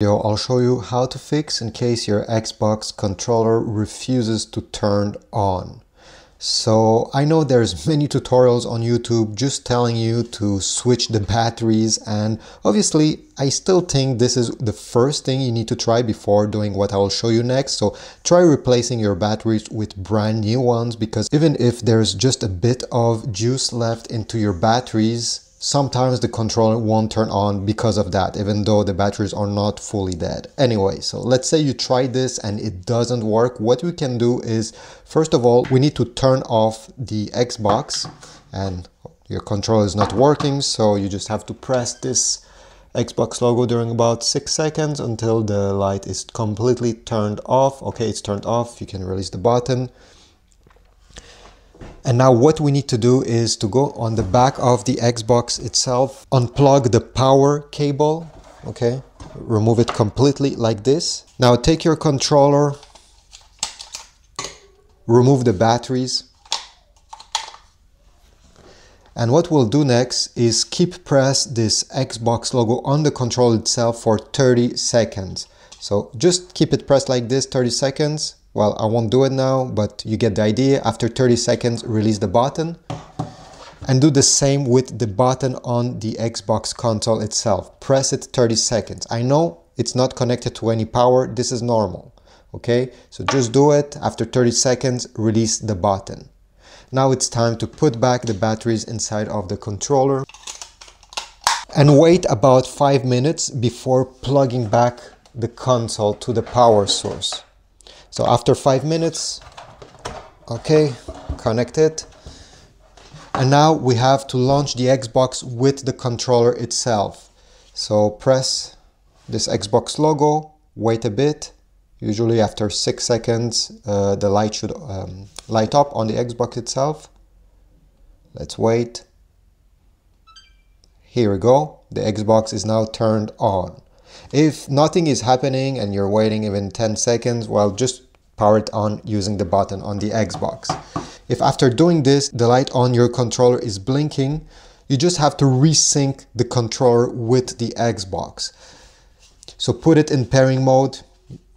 I'll show you how to fix in case your Xbox controller refuses to turn on. So I know there's many tutorials on YouTube just telling you to switch the batteries, and obviously I still think this is the first thing you need to try before doing what I will show you next. So try replacing your batteries with brand new ones, because even if there's just a bit of juice left into your batteries, sometimes the controller won't turn on because of that, even though the batteries are not fully dead. Anyway, so let's say you try this and it doesn't work. What we can do is, first of all, we need to turn off the Xbox, and your controller is not working, so you just have to press this Xbox logo during about 6 seconds until the light is completely turned off. Okay, it's turned off. You can release the button. And now what we need to do is to go on the back of the Xbox itself, unplug the power cable, okay? Remove it completely like this. Now take your controller, remove the batteries. And what we'll do next is keep press this Xbox logo on the controller itself for 30 seconds. So just keep it pressed like this, 30 seconds. Well, I won't do it now, but you get the idea. After 30 seconds, release the button. And do the same with the button on the Xbox console itself. Press it 30 seconds. I know it's not connected to any power. This is normal. Okay, so just do it. After 30 seconds, release the button. Now it's time to put back the batteries inside of the controller. And wait about 5 minutes before plugging back the console to the power source. So after 5 minutes, okay, connect it. And now we have to launch the Xbox with the controller itself. So press this Xbox logo, wait a bit. Usually after 6 seconds, the light should light up on the Xbox itself. Let's wait. Here we go. The Xbox is now turned on. If nothing is happening and you're waiting even 10 seconds, well, just power it on using the button on the Xbox. If after doing this, the light on your controller is blinking, you just have to resync the controller with the Xbox. So put it in pairing mode.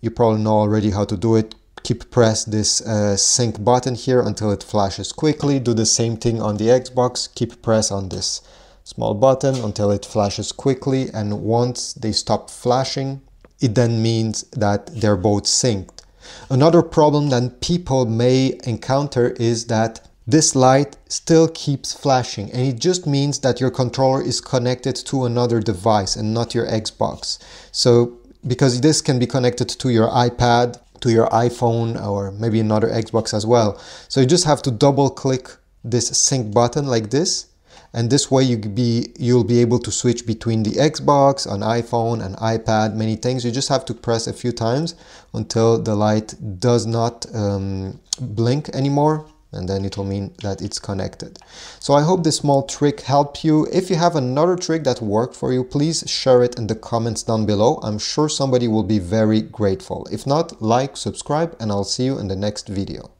You probably know already how to do it. Keep press this sync button here until it flashes quickly. Do the same thing on the Xbox. Keep press on this small button until it flashes quickly, and once they stop flashing, it then means that they're both synced. Another problem that people may encounter is that this light still keeps flashing, and it just means that your controller is connected to another device and not your Xbox. So because this can be connected to your iPad, to your iPhone, or maybe another Xbox as well. So you just have to double click this sync button like this. And this way you'll be able to switch between the Xbox, an iPhone, an iPad, many things. You just have to press a few times until the light does not blink anymore, and then it will mean that it's connected. So I hope this small trick helped you. If you have another trick that worked for you, please share it in the comments down below. I'm sure somebody will be very grateful. If not, like, subscribe, and I'll see you in the next video.